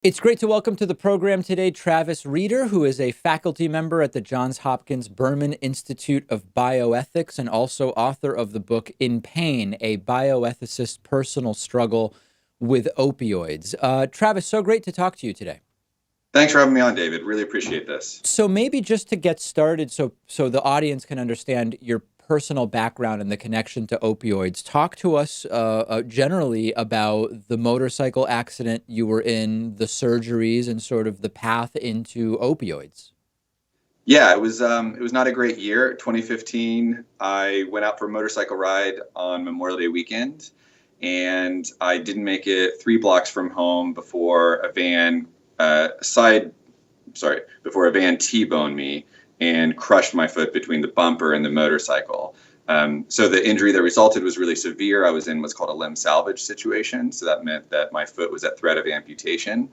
It's great to welcome to the program today Travis Rieder, who is a faculty member at the Johns Hopkins Berman Institute of Bioethics and also author of the book In Pain, a Bioethicist Personal Struggle with Opioids. Travis, so great to talk to you today. Thanks for having me on, David. Really appreciate this. So maybe just to get started, so the audience can understand your personal background and the connection to opioids, talk to us generally about the motorcycle accident you were in, the surgeries, and sort of the path into opioids. Yeah, it was not a great year. 2015, I went out for a motorcycle ride on Memorial Day weekend, and I didn't make it 3 blocks from home before a van before a van T-boned me and crushed my foot between the bumper and the motorcycle. So the injury that resulted was really severe. I was in what's called a limb salvage situation. So that meant that my foot was at threat of amputation.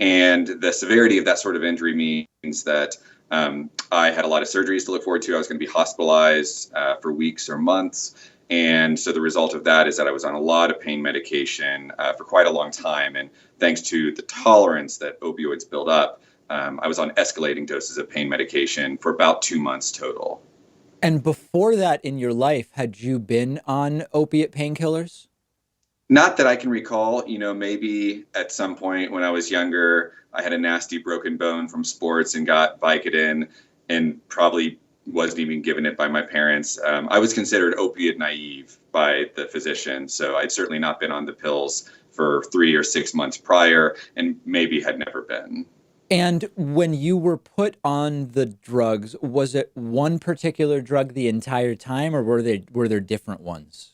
And the severity of that sort of injury means that I had a lot of surgeries to look forward to. I was going to be hospitalized for weeks or months. And so the result of that is that I was on a lot of pain medication for quite a long time. And thanks to the tolerance that opioids build up, I was on escalating doses of pain medication for about 2 months total. And before that in your life, had you been on opiate painkillers? Not that I can recall, maybe at some point when I was younger, I had a nasty broken bone from sports and got Vicodin and probably wasn't even given it by my parents. I was considered opiate naive by the physician, so I'd certainly not been on the pills for 3 or 6 months prior and maybe had never been. And when you were put on the drugs, was it one particular drug the entire time, or were there different ones?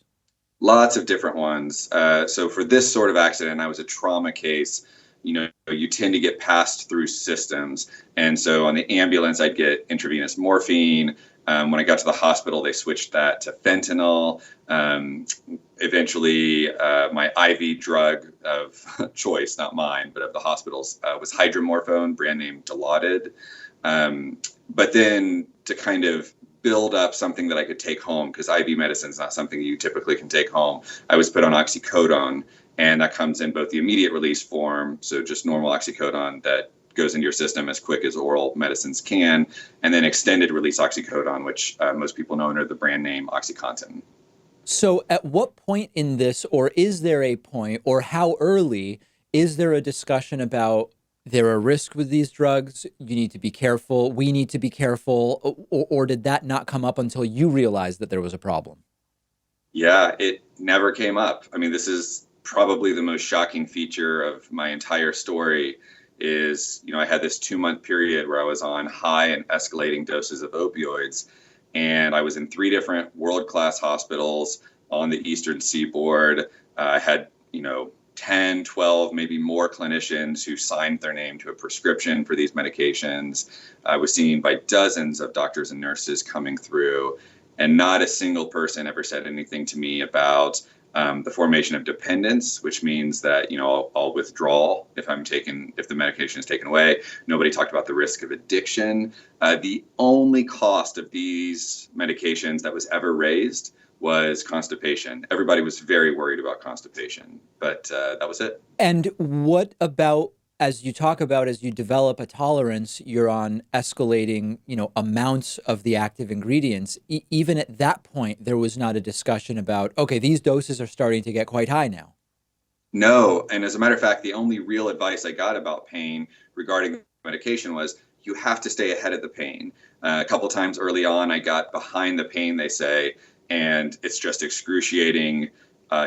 Lots of different ones. So for this sort of accident, I was a trauma case. You tend to get passed through systems. And so on the ambulance, I'd get intravenous morphine. When I got to the hospital, they switched that to fentanyl. Eventually, my IV drug of choice, not mine, but of the hospitals, was hydromorphone, brand name Dilaudid. But then to kind of build up something that I could take home, because IV medicine is not something you typically can take home, I was put on oxycodone, and that comes in both the immediate release form, so just normal oxycodone that goes into your system as quick as oral medicines can, and then extended release oxycodone, which most people know under the brand name OxyContin. So, at what point in this, or is there a point, or how early is there a discussion about there are risks with these drugs? You need to be careful. We need to be careful. Or did that not come up until you realized that there was a problem? Yeah, it never came up. I mean, this is probably the most shocking feature of my entire story is, I had this 2 month period where I was on high and escalating doses of opioids, and I was in 3 different world-class hospitals on the Eastern Seaboard. I had, 10, 12, maybe more clinicians who signed their name to a prescription for these medications. I was seen by dozens of doctors and nurses coming through, and not a single person ever said anything to me about the formation of dependence, which means that I'll withdraw if the medication is taken away. Nobody talked about the risk of addiction. The only cost of these medications that was ever raised was constipation. Everybody was very worried about constipation, but that was it. And what about, as you talk about, as you develop a tolerance, you're on escalating, amounts of the active ingredients. Even at that point, there was not a discussion about, okay, these doses are starting to get quite high now. No, and as a matter of fact, the only real advice I got about pain regarding medication was you have to stay ahead of the pain. A couple times early on, I got behind the pain, they say, and it's just excruciating.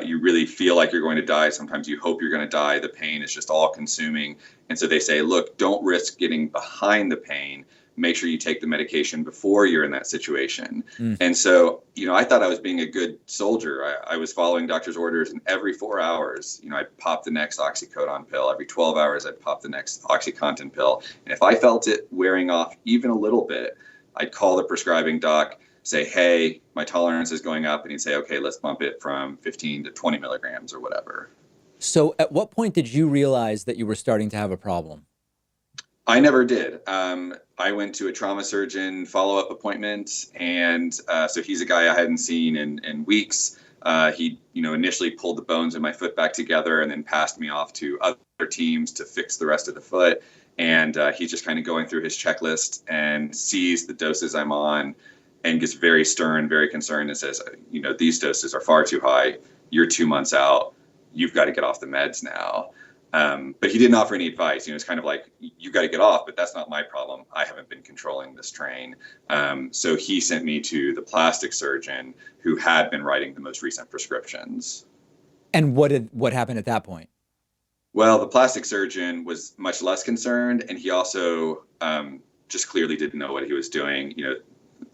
You really feel like you're going to die. Sometimes you hope you're going to die. The pain is just all consuming. And so they say, look, don't risk getting behind the pain. Make sure you take the medication before you're in that situation. Mm. And so, I thought I was being a good soldier. I was following doctor's orders, and every 4 hours, I'd pop the next oxycodone pill. Every 12 hours, I'd pop the next OxyContin pill. And if I felt it wearing off even a little bit, I'd call the prescribing doc, say, hey, my tolerance is going up. And he'd say, okay, let's bump it from 15 to 20 milligrams or whatever. So at what point did you realize that you were starting to have a problem? I never did. I went to a trauma surgeon follow-up appointment, and so he's a guy I hadn't seen in weeks. He, initially pulled the bones in my foot back together and then passed me off to teams to fix the rest of the foot. And he's just kind of going through his checklist and sees the doses I'm on and gets very stern, very concerned, and says, these doses are far too high. You're 2 months out. You've got to get off the meds now. But he didn't offer any advice. It's kind of like, you got to get off, but that's not my problem. I haven't been controlling this train. So he sent me to the plastic surgeon who had been writing the most recent prescriptions. And what happened at that point? Well, the plastic surgeon was much less concerned, and he also just clearly didn't know what he was doing.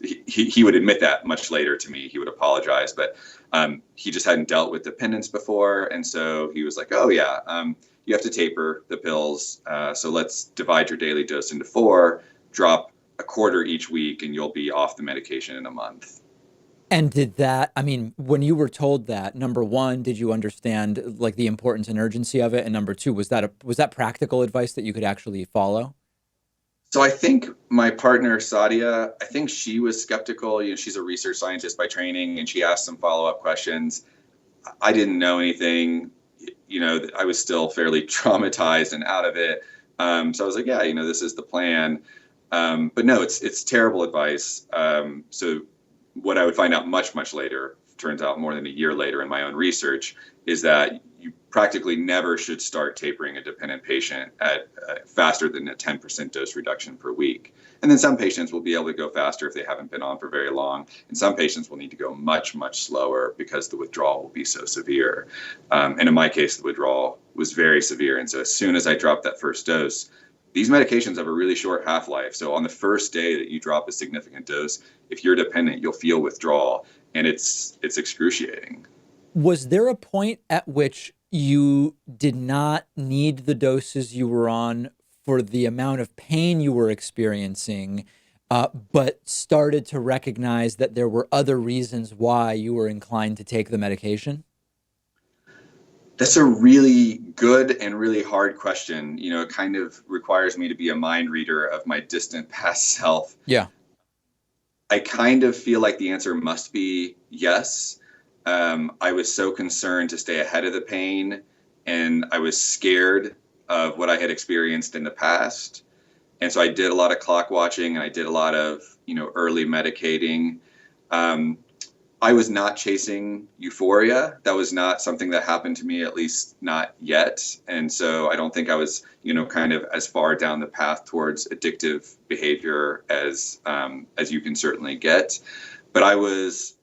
He would admit that much later to me. He would apologize, but he just hadn't dealt with dependence before, and so he was like, "Oh yeah, you have to taper the pills. So let's divide your daily dose into 4, drop a quarter each week, and you'll be off the medication in a month." And when you were told that, number one, did you understand like the importance and urgency of it? And number two, was that practical advice that you could actually follow? So I think my partner, Sadia, I think she was skeptical. She's a research scientist by training, and she asked some follow-up questions. I didn't know anything. I was still fairly traumatized and out of it. So I was like, yeah, this is the plan. But no, it's terrible advice. So what I would find out much, much later, turns out more than a year later in my own research, is that you practically never should start tapering a dependent patient at faster than a 10% dose reduction per week. And then some patients will be able to go faster if they haven't been on for very long. And some patients will need to go much, much slower because the withdrawal will be so severe. And in my case, the withdrawal was very severe. And so as soon as I dropped that first dose, these medications have a really short half-life. So on the first day that you drop a significant dose, if you're dependent, you'll feel withdrawal, and it's excruciating. Was there a point at which you did not need the doses you were on for the amount of pain you were experiencing, but started to recognize that there were other reasons why you were inclined to take the medication? That's a really good and really hard question. It kind of requires me to be a mind reader of my distant past self. Yeah. I kind of feel like the answer must be yes. I was so concerned to stay ahead of the pain, and I was scared of what I had experienced in the past. And so I did a lot of clock watching, and I did a lot of, early medicating. I was not chasing euphoria. That was not something that happened to me, at least not yet. And so I don't think I was, kind of as far down the path towards addictive behavior as you can certainly get. But I was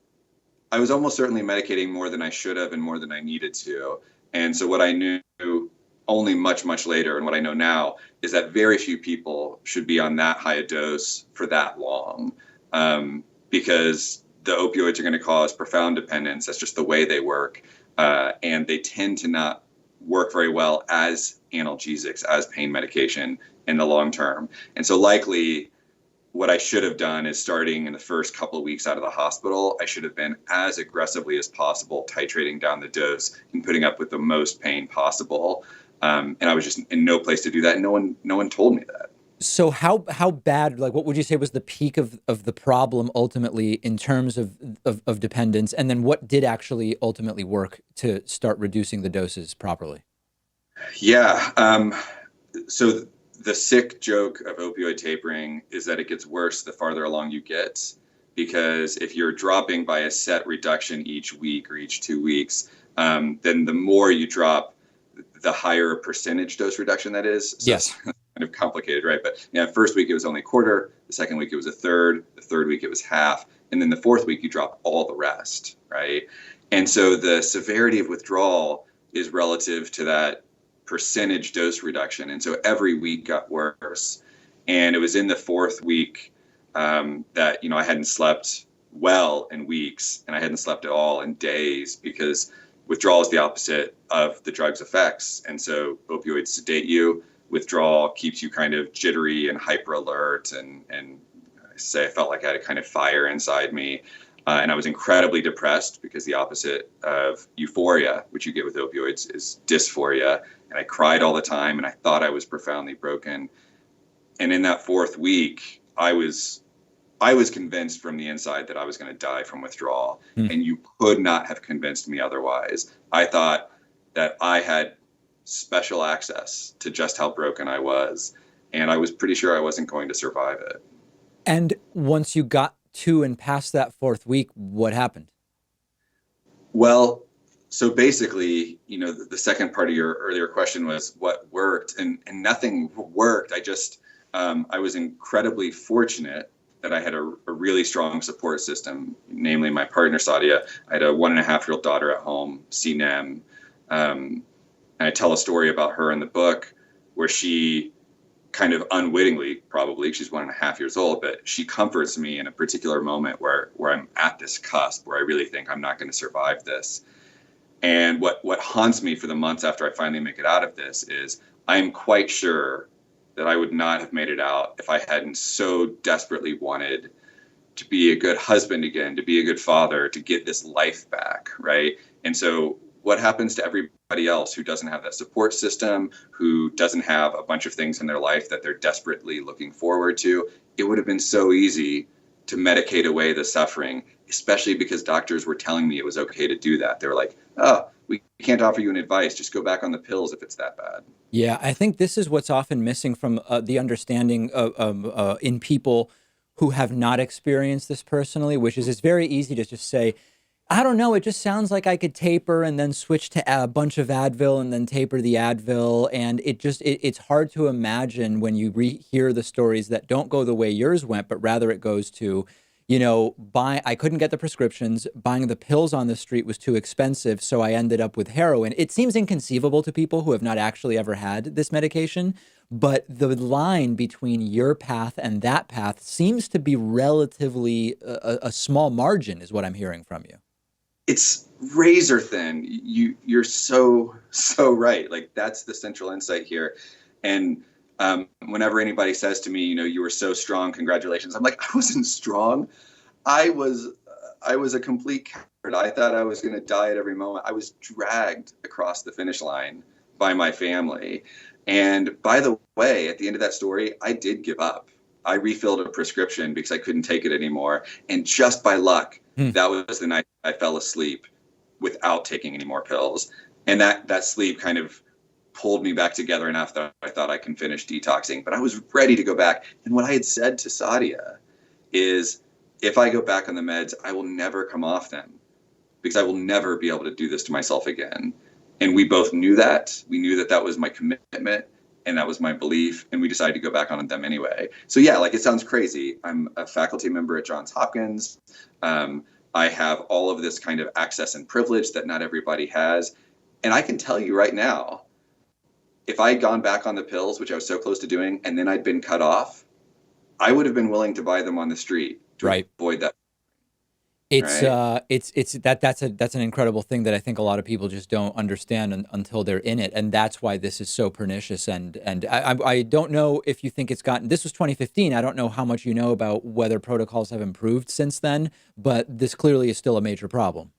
almost certainly medicating more than I should have and more than I needed to. And so what I knew only much, much later, and what I know now, is that very few people should be on that high a dose for that long, because the opioids are going to cause profound dependence. That's just the way they work. And they tend to not work very well as analgesics, as pain medication in the long term. And so likely what I should have done is, starting in the first couple of weeks out of the hospital, I should have been as aggressively as possible titrating down the dose and putting up with the most pain possible. And I was just in no place to do that. And no one told me that. So how bad, like, what would you say was the peak of the problem ultimately in terms of dependence? And then what did actually ultimately work to start reducing the doses properly? Yeah. So the sick joke of opioid tapering is that it gets worse the farther along you get, because if you're dropping by a set reduction each week or each 2 weeks, then the more you drop, the higher percentage dose reduction that is. So yes. It's kind of complicated, right? But first week it was only a quarter, the second week it was a third, the third week it was half, and then the fourth week you drop all the rest, right? And so the severity of withdrawal is relative to that percentage dose reduction. And so every week got worse. And it was in the fourth week that, I hadn't slept well in weeks, and I hadn't slept at all in days, because withdrawal is the opposite of the drug's effects. And so opioids sedate you. Withdrawal keeps you kind of jittery and hyper alert. And I felt like I had a kind of fire inside me. And I was incredibly depressed, because the opposite of euphoria, which you get with opioids, is dysphoria. And I cried all the time, and I thought I was profoundly broken. And in that fourth week, I was convinced from the inside that I was going to die from withdrawal. And you could not have convinced me otherwise. I thought that I had special access to just how broken I was. And I was pretty sure I wasn't going to survive it. And once you got to and past that fourth week, what happened? Well, so basically, the second part of your earlier question was what worked, and nothing worked. I was incredibly fortunate that I had a really strong support system, namely my partner, Sadia. I had a 1.5-year-old daughter at home, CNEM. And I tell a story about her in the book where she kind of unwittingly, probably, she's 1.5 years old, but she comforts me in a particular moment where I'm at this cusp where I really think I'm not going to survive this. And what haunts me for the months after I finally make it out of this is I'm quite sure that I would not have made it out if I hadn't so desperately wanted to be a good husband again, to be a good father, to get this life back, right? And so what happens to everybody else who doesn't have that support system, who doesn't have a bunch of things in their life that they're desperately looking forward to? It would have been so easy to medicate away the suffering, especially because doctors were telling me it was okay to do that. They were like, oh, we can't offer you an advice. Just go back on the pills if it's that bad. Yeah, I think this is what's often missing from the understanding in people who have not experienced this personally, which is it's very easy to just say, I don't know, it just sounds like I could taper and then switch to a bunch of Advil and then taper the Advil. And it's hard to imagine when you hear the stories that don't go the way yours went, but rather it goes to, I couldn't get the prescriptions, buying the pills on the street was too expensive, so I ended up with heroin. It seems inconceivable to people who have not actually ever had this medication, but the line between your path and that path seems to be relatively a small margin, is what I'm hearing from you. It's razor thin. You're so right. Like, that's the central insight here. And whenever anybody says to me, you were so strong, congratulations, I'm like, I wasn't strong. I was a complete coward. I thought I was going to die at every moment. I was dragged across the finish line by my family. And by the way, at the end of that story, I did give up. I refilled a prescription because I couldn't take it anymore. And just by luck, that was the night I fell asleep without taking any more pills. And that sleep kind of pulled me back together enough that I thought I can finish detoxing. But I was ready to go back. And what I had said to Sadia is, if I go back on the meds, I will never come off them because I will never be able to do this to myself again. And we both knew that. We knew that that was my commitment and that was my belief. And we decided to go back on them anyway. So yeah, like, it sounds crazy. I'm a faculty member at Johns Hopkins. I have all of this kind of access and privilege that not everybody has. And I can tell you right now, if I had gone back on the pills, which I was so close to doing, and then I'd been cut off, I would have been willing to buy them on the street to avoid that. It's that's an incredible thing that I think a lot of people just don't understand until they're in it, and that's why this is so pernicious. And I don't know if you think it's gotten. This was 2015. I don't know how much you know about whether protocols have improved since then, but this clearly is still a major problem.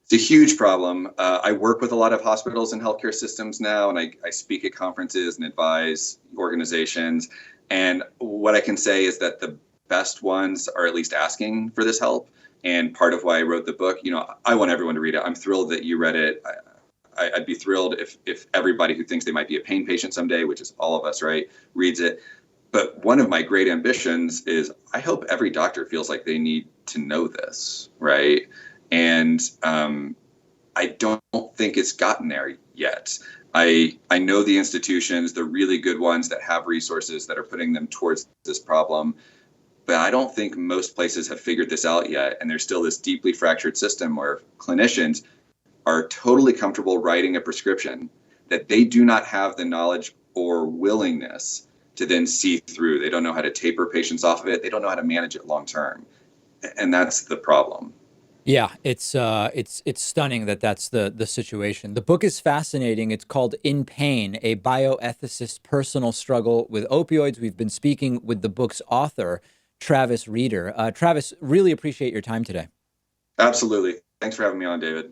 It's a huge problem. I work with a lot of hospitals and healthcare systems now, and I speak at conferences and advise organizations. And what I can say is that the best ones are at least asking for this help. And part of why I wrote the book, I want everyone to read it. I'm thrilled that you read it. I'd be thrilled if everybody who thinks they might be a pain patient someday, which is all of us, right, reads it. But one of my great ambitions is I hope every doctor feels like they need to know this, right? And I don't think it's gotten there yet. I know the institutions, the really good ones that have resources that are putting them towards this problem. But I don't think most places have figured this out yet. And there's still this deeply fractured system where clinicians are totally comfortable writing a prescription that they do not have the knowledge or willingness to then see through. They don't know how to taper patients off of it. They don't know how to manage it long term. And that's the problem. Yeah, it's stunning that that's the situation. The book is fascinating. It's called In Pain, a bioethicist personal struggle with opioids. We've been speaking with the book's author, Travis Rieder. Travis, really appreciate your time today. Absolutely. Thanks for having me on, David.